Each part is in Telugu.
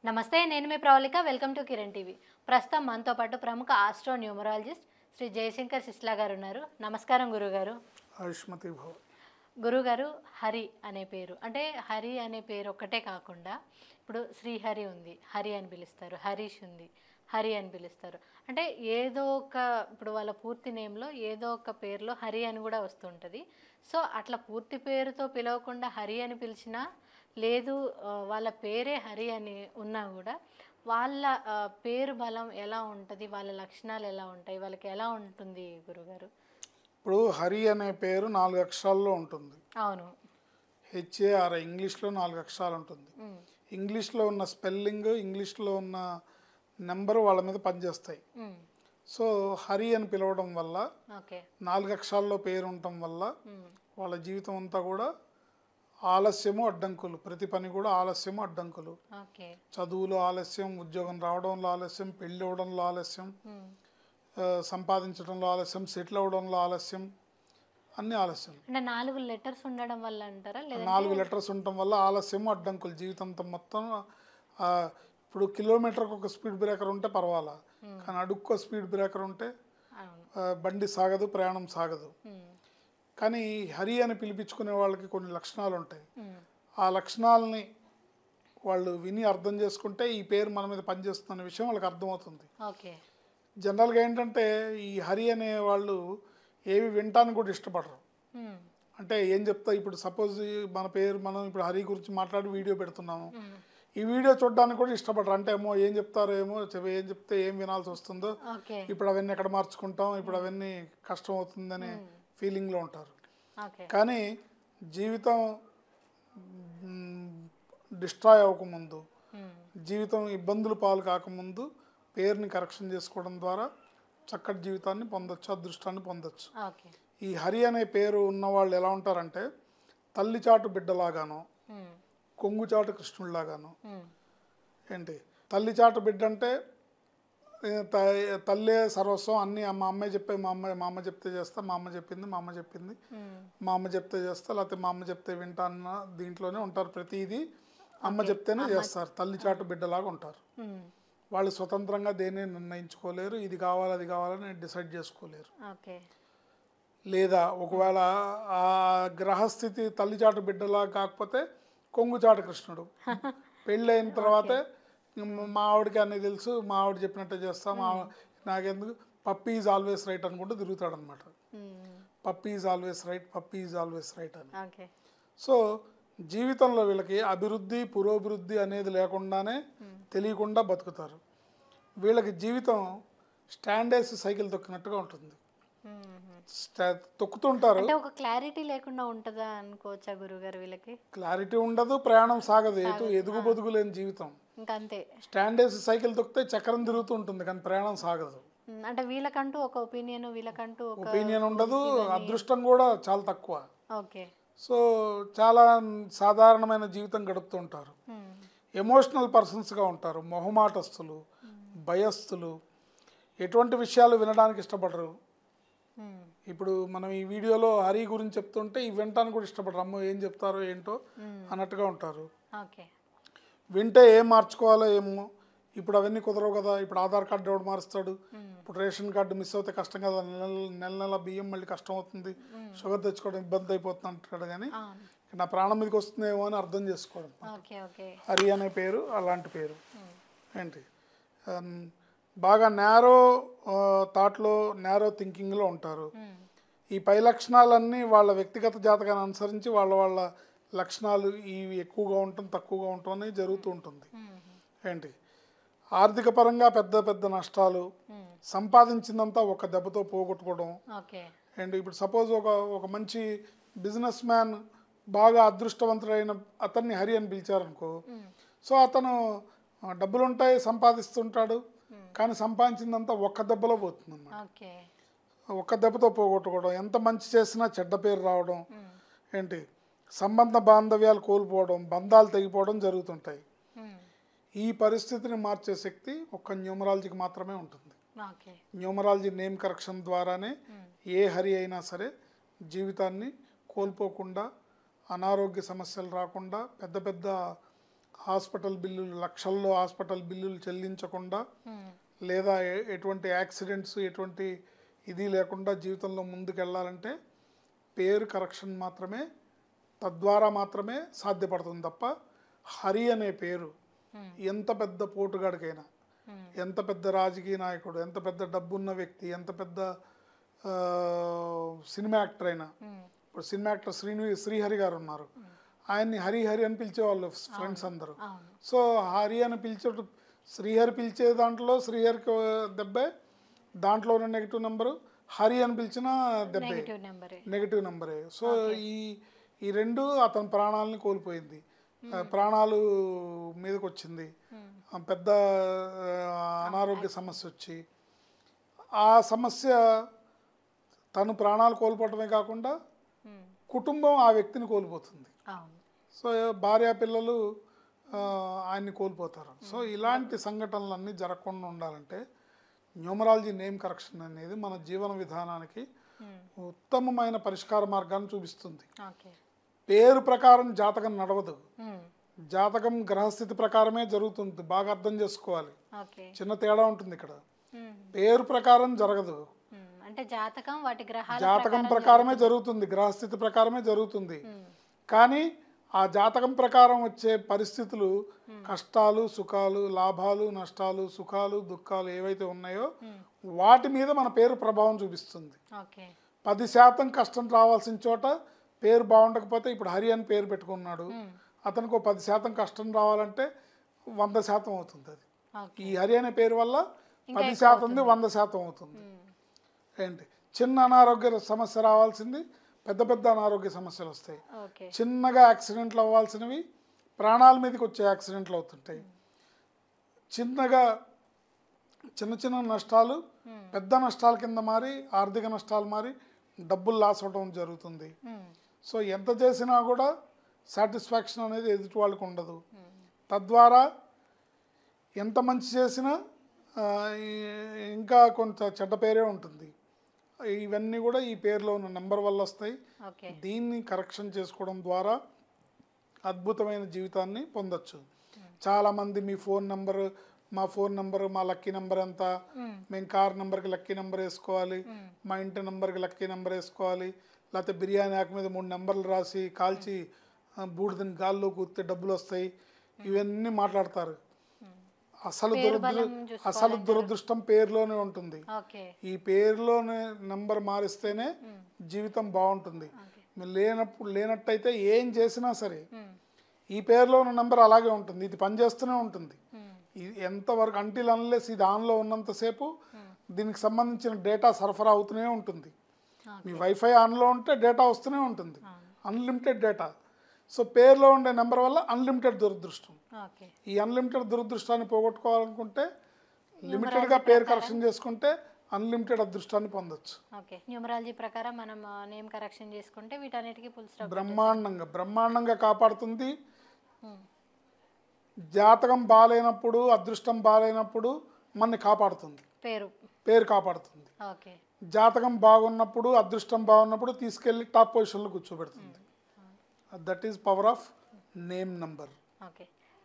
నమస్తే, నేను మీ Pravallika. Welcome to Kiran TV. ప్రస్తుతం మనతో పాటు ప్రముఖ ఆస్ట్రో న్యూమరాలజిస్ట్ శ్రీ జయశంకర్ సిస్లా గారు ఉన్నారు. నమస్కారం గురుగారు. ఆయుష్మతి భవ. గురుగారు, హరి అనే పేరు అంటే హరి అనే పేరు ఒక్కటే కాకుండా ఇప్పుడు శ్రీహరి ఉంది, హరి అని పిలుస్తారు. హరీష్ ఉంది, హరి అని పిలుస్తారు. అంటే ఏదో ఒక ఇప్పుడు వాళ్ళ పూర్తి నేమ్లో ఏదో ఒక పేరులో హరి అని కూడా వస్తుంటుంది. సో అట్లా పూర్తి పేరుతో పిలవకుండా హరి అని పిలిచినా లేదు, వాళ్ళ పేరే హరి అని ఉన్నా కూడా వాళ్ళ పేరు బలం ఎలా ఉంటుంది, వాళ్ళ లక్షణాలు ఎలా ఉంటాయి, వాళ్ళకి ఎలా ఉంటుంది గురుగారు? ఇప్పుడు హరి అనే పేరు 4 అక్షరాల్లో ఉంటుంది. అవును. HAR ఇంగ్లీష్లో 4 అక్షరాలు ఉంటుంది. ఇంగ్లీష్లో ఉన్న స్పెల్లింగ్, ఇంగ్లీష్లో ఉన్న నెంబరు వాళ్ళ మీద పనిచేస్తాయి. సో హరి అని పిలవడం వల్ల 4 అక్షరాల్లో పేరు ఉండటం వల్ల వాళ్ళ జీవితం అంతా కూడా ఆలస్యము, అడ్డంకులు. ప్రతి పని కూడా ఆలస్యము, అడ్డంకులు. చదువులో ఆలస్యం, ఉద్యోగం రావడంలో ఆలస్యం, పెళ్ళి అవ్వడంలో ఆలస్యం, సంపాదించడంలో ఆలస్యం, సెటిల్ అవ్వడంలో ఆలస్యం, అన్ని ఆలస్యం. అంటే 4 లెటర్స్ ఉండడం వల్ల అంటారా? 4 లెటర్స్ ఉండటం వల్ల ఆలస్యము, అడ్డంకులు. జీవితంతో మొత్తం ఇప్పుడు కిలోమీటర్కి ఒక స్పీడ్ బ్రేకర్ ఉంటే పర్వాలా, కానీ అడుక్కో స్పీడ్ బ్రేకర్ ఉంటే బండి సాగదు, ప్రయాణం సాగదు. కానీ హరి అని పిలిపించుకునే వాళ్ళకి కొన్ని లక్షణాలు ఉంటాయి. ఆ లక్షణాలని వాళ్ళు విని అర్థం చేసుకుంటే ఈ పేరు మన మీద పనిచేస్తున్న విషయం వాళ్ళకి అర్థమవుతుంది. జనరల్గా ఏంటంటే ఈ హరి అనే వాళ్ళు ఏవి వినటానికి కూడా ఇష్టపడరు. అంటే ఏం చెప్తా, ఇప్పుడు సపోజ్ మన పేరు, మనం ఇప్పుడు హరి గురించి మాట్లాడి వీడియో పెడుతున్నాము, ఈ వీడియో చూడడానికి కూడా ఇష్టపడరు. అంటే ఏమో ఏం చెప్తారో, ఏమో ఏం చెప్తే ఏం వినాల్సి వస్తుందో, ఇప్పుడు అవన్నీ ఎక్కడ మార్చుకుంటాం, ఇప్పుడు అవన్నీ కష్టం అవుతుందనే ఫీలింగ్లో ఉంటారు. కానీ జీవితం డిస్ట్రాయ్ అవ్వకముందు, జీవితం ఇబ్బందులు పాలు కాకముందు పేరుని కరెక్షన్ చేసుకోవడం ద్వారా చక్కటి జీవితాన్ని పొందొచ్చు, అదృష్టాన్ని పొందొచ్చు. ఈ హరి అనే పేరు ఉన్న వాళ్ళు ఎలా ఉంటారంటే తల్లిచాటు బిడ్డలాగానో, కొంగుచాటు కృష్ణుడిలాగానో. ఏంటి తల్లిచాటు బిడ్డ అంటే తల్లే సర్వస్వం, అన్నీ మా అమ్మాయి చెప్పే, మా అమ్మ చెప్తే చేస్తా, మా అమ్మ చెప్పింది, మా అమ్మ చెప్తే చేస్తా, లేకపోతే మా అమ్మ చెప్తే వింటా అన్న దీంట్లోనే ఉంటారు. ప్రతిదీ అమ్మ చెప్తేనే చేస్తారు. తల్లిచాటు బిడ్డలాగా ఉంటారు. వాళ్ళు స్వతంత్రంగా దేన్ని నిర్ణయించుకోలేరు. ఇది కావాలి, అది కావాలని డిసైడ్ చేసుకోలేరు. లేదా ఒకవేళ ఆ గ్రహస్థితి తల్లిచాటు బిడ్డలా కాకపోతే కొంగుచాటు కృష్ణుడు. పెళ్ళైన తర్వాతే మా ఆవిడకి అన్నీ తెలుసు, మా ఆవిడ చెప్పినట్టే చేస్తా, నాకెందుకు, పప్పీ ఈజ్ ఆల్వేస్ రైట్ అనుకుంటూ తిరుగుతాడు అనమాట. Puppy is always right, puppy is always right అని. సో జీవితంలో వీళ్ళకి అభివృద్ధి, పురోభివృద్ధి అనేది లేకుండానే తెలియకుండా బతుకుతారు. వీళ్ళకి జీవితం స్టాండేసి సైకిల్ తొక్కినట్టుగా ఉంటుంది. తొక్కుతుంటారు. ఒక క్లారిటీ లేకుండా ఉంటుందా అనుకోవచ్చా గురుగారు? వీళ్ళకి క్లారిటీ ఉండదు, ప్రయాణం సాగదు, ఎదుగు బొదుగు లేని జీవితం. అంతే. స్టాండేసి సైకిల్ తొక్కితే చక్రం తిరుగుతూ ఉంటుంది, కానీ ప్రయాణం సాగదు. అంటే వీళ్ళకంటూ ఒక ఒపీనియన్ ఉండదు. అదృష్టం కూడా చాలా తక్కువ. సో చాలా సాధారణమైన జీవితం గడుపుతూ ఉంటారు. ఎమోషనల్ పర్సన్స్గా ఉంటారు. మొహమాటస్తులు, భయస్థులు, ఎటువంటి విషయాలు వినడానికి ఇష్టపడరు. ఇప్పుడు మనం ఈ వీడియోలో హరి గురించి చెప్తుంటే ఇవి వినటానికి కూడా ఇష్టపడరు. అమ్మో ఏం చెప్తారో ఏంటో అన్నట్టుగా ఉంటారు. వింటే ఏం మార్చుకోవాలో ఏమో. ఇప్పుడు అవన్నీ కుదరవు కదా. ఇప్పుడు ఆధార్ కార్డు ఎవడు మారుస్తాడు, ఇప్పుడు రేషన్ కార్డు మిస్ అవుతే కష్టం కదా, నెల బియ్యం మళ్ళీ కష్టం అవుతుంది, షుగర్ తెచ్చుకోవడం ఇబ్బంది అయిపోతుంది అంటాడు. కానీ నా ప్రాణం మీదకి వస్తుందేమో అని అర్థం చేసుకోవడం. హరి అనే పేరు అలాంటి పేరు. ఏంటి బాగా నేరో థాట్లో, నేరో థింకింగ్లో ఉంటారు. ఈ పై లక్షణాలన్నీ వాళ్ళ వ్యక్తిగత జాతకాన్ని అనుసరించి వాళ్ళ లక్షణాలు ఇవి ఎక్కువగా ఉండటం, తక్కువగా ఉండటం అనేది జరుగుతూ ఉంటుంది. ఏంటి ఆర్థిక పరంగా పెద్ద పెద్ద నష్టాలు, సంపాదించిందంతా ఒక దెబ్బతో పోగొట్టుకోవడం. అండ్ ఇప్పుడు సపోజ్ ఒక మంచి బిజినెస్ మ్యాన్, బాగా అదృష్టవంతుడైన అతన్ని హరి అని పిలిచారనుకో, సో అతను డబ్బులు ఉంటాయి, సంపాదిస్తుంటాడు, కానీ సంపాదించిందంతా ఒక్క దెబ్బలో పోతుంది అన్నమాట. ఒక్క దెబ్బతో పోగొట్టుకోవడం, ఎంత మంచి చేసినా చెడ్డ పేరు రావడం, ఏంటి సంబంధ బాంధవ్యాలు కోల్పోవడం, బంధాలు తెగిపోవడం జరుగుతుంటాయి. ఈ పరిస్థితిని మార్చే శక్తి ఒక్క న్యూమరాలజీకి మాత్రమే ఉంటుంది. న్యూమరాలజీ నేమ్ కరెక్షన్ ద్వారానే ఏ హరి అయినా సరే జీవితాన్ని కోల్పోకుండా, అనారోగ్య సమస్యలు రాకుండా, పెద్ద పెద్ద హాస్పిటల్ బిల్లులు లక్షల్లో హాస్పిటల్ బిల్లులు చెల్లించకుండా లేదా ఎటువంటి యాక్సిడెంట్స్ ఎటువంటి ఇది లేకుండా జీవితంలో ముందుకెళ్ళాలంటే పేరు కరెక్షన్ మాత్రమే, తద్వారా మాత్రమే సాధ్యపడుతుంది తప్ప హరి అనే పేరు ఎంత పెద్ద పోటుగాడికైనా, ఎంత పెద్ద రాజకీయ నాయకుడు, ఎంత పెద్ద డబ్బున్న వ్యక్తి, ఎంత పెద్ద సినిమా యాక్టర్ అయినా, ఇప్పుడు సినిమా యాక్టర్ శ్రీహరి గారు ఉన్నారు, ఆయన్ని హరి హరి అని పిలిచేవాళ్ళు ఫ్రెండ్స్ అందరూ. సో హరి అని శ్రీహరి పిలిచే దాంట్లో శ్రీహరికి దెబ్బే, దాంట్లో ఉన్న నెగిటివ్ నెంబరు, హరి అని పిలిచిన దెబ్బే నెగిటివ్ నెంబరే. సో ఈ రెండు అతని ప్రాణాలని కోల్పోయింది, ప్రాణాలు మీదకి వచ్చింది, పెద్ద అనారోగ్య సమస్య వచ్చి ఆ సమస్య తను ప్రాణాలు కోల్పోవటమే కాకుండా కుటుంబం ఆ వ్యక్తిని కోల్పోతుంది. సో భార్య పిల్లలు ఆయన్ని కోల్పోతారు. సో ఇలాంటి సంఘటనలన్నీ జరగకుండా ఉండాలంటే న్యూమరాలజీ నేమ్ కరెక్షన్ అనేది మన జీవన విధానానికి ఉత్తమమైన పరిష్కార మార్గాన్ని చూపిస్తుంది. పేరు ప్రకారం జాతకం నడవదు, జాతకం గ్రహస్థితి ప్రకారమే జరుగుతుంది. బాగా అర్థం చేసుకోవాలి, చిన్న తేడా ఉంటుంది ఇక్కడ. పేరు ప్రకారం జరగదు, అంటే జాతకం ప్రకారమే జరుగుతుంది, గ్రహస్థితి ప్రకారమే జరుగుతుంది. కానీ ఆ జాతకం ప్రకారం వచ్చే పరిస్థితులు, కష్టాలు సుఖాలు, లాభాలు నష్టాలు, సుఖాలు దుఃఖాలు ఏవైతే ఉన్నాయో వాటి మీద మన పేరు ప్రభావం చూపిస్తుంది. 10% కష్టం రావాల్సిన చోట పేరు బాగుండకపోతే, ఇప్పుడు హరి అని పేరు పెట్టుకున్నాడు, అతనికి 10% కష్టం రావాలంటే 100% అవుతుంది. అది ఈ హరి అనే పేరు వల్ల 10% 100% అవుతుంది. ఏంటి చిన్న అనారోగ్య సమస్య రావాల్సింది పెద్ద పెద్ద అనారోగ్య సమస్యలు వస్తాయి. చిన్నగా యాక్సిడెంట్లు అవ్వాల్సినవి ప్రాణాల మీదకి వచ్చే యాక్సిడెంట్లు అవుతుంటాయి. చిన్న చిన్న నష్టాలు పెద్ద నష్టాల కింద మారి, ఆర్థిక నష్టాలు మారి డబ్బులు లాస్ అవడం జరుగుతుంది. సో ఎంత చేసినా కూడా సాటిస్ఫాక్షన్ అనేది ఎదుటి వాళ్ళకు ఉండదు. తద్వారా ఎంత మంచి చేసినా ఇంకా కొంత చెడ్డ పేరే ఉంటుంది. ఇవన్నీ కూడా ఈ పేరులో ఉన్న నెంబర్ వల్ల వస్తాయి. దీన్ని కరెక్షన్ చేసుకోవడం ద్వారా అద్భుతమైన జీవితాన్ని పొందొచ్చు. చాలామంది మీ ఫోన్ నెంబర్, మా ఫోన్ నెంబర్, మా లక్కీ నెంబర్ ఎంత, మేము కార్ నెంబర్కి లక్కీ నెంబర్ వేసుకోవాలి, మా ఇంటి నెంబర్కి లక్కీ నెంబర్ వేసుకోవాలి, లేకపోతే బిర్యానీ ఆకు మీద 3 నెంబర్లు రాసి కాల్చి బూడిదని గాల్లో కూర్తే డబ్బులు వస్తాయి, ఇవన్నీ మాట్లాడతారు. అసలు దురదృష్టం పేరులోనే ఉంటుంది. ఈ పేరులోనే నెంబర్ మారిస్తేనే జీవితం బాగుంటుంది. లేనట్టయితే ఏం చేసినా సరే ఈ పేరులో ఉన్న నెంబర్ అలాగే ఉంటుంది, ఇది పనిచేస్తూనే ఉంటుంది. ఇది ఎంతవరకు అంటిల్ అన్లెస్ ఇది ఆన్లో ఉన్నంతసేపు దీనికి సంబంధించిన డేటా సరఫరా అవుతూనే ఉంటుంది. మీ వైఫై ఆన్లో ఉంటే డేటా వస్తూనే ఉంటుంది, అన్లిమిటెడ్ డేటా. సో పేరులో ఉండే నెంబర్ వల్ల అన్లిమిటెడ్ దురదృష్టం. ఈ అన్లిమిటెడ్ దురదృష్టాన్ని పోగొట్టుకోవాలనుకుంటే లిమిటెడ్గా పేరు కరెక్షన్ చేసుకుంటే అన్లిమిటెడ్ అదృష్టాన్ని పొందొచ్చు. న్యూమరాలజీ ప్రకారం మనం నేమ్ కరెక్షన్ చేసుకుంటే వీటన్నిటికీ ఫుల్ స్టాప్ బ్రహ్మాండంగా కాపాడుతుంది. జాతకం బాగాలేనప్పుడు, అదృష్టం బాగాలేనప్పుడు మనని కాపాడుతుంది, పేరు కాపాడుతుంది. జాతకం బాగున్నప్పుడు, అదృష్టం బాగున్నప్పుడు తీసుకెళ్ళి టాప్ పొజిషన్లో కూర్చోబెడుతుంది. That is power of name number.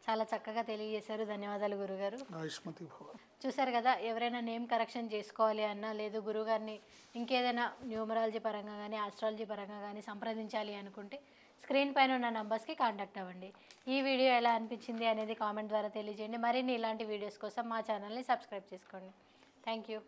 చాలా చక్కగా తెలియజేశారు, ధన్యవాదాలు గురుగారు. ఆయుష్మతి భవ. చూసారు కదా, ఎవరైనా నేమ్ కరెక్షన్ చేసుకోవాలి అన్నా, లేదు గురుగారిని ఇంకేదైనా న్యూమరాలజీ పరంగా కానీ ఆస్ట్రాలజీ పరంగా కానీ సంప్రదించాలి అనుకుంటే స్క్రీన్ పైన ఉన్న నంబర్స్కి కాంటాక్ట్ అవ్వండి. ఈ వీడియో ఎలా అనిపించింది అనేది కామెంట్ ద్వారా తెలియజేయండి. మరిన్ని ఇలాంటి వీడియోస్ కోసం మా ఛానల్ని సబ్స్క్రైబ్ చేసుకోండి. Thank you.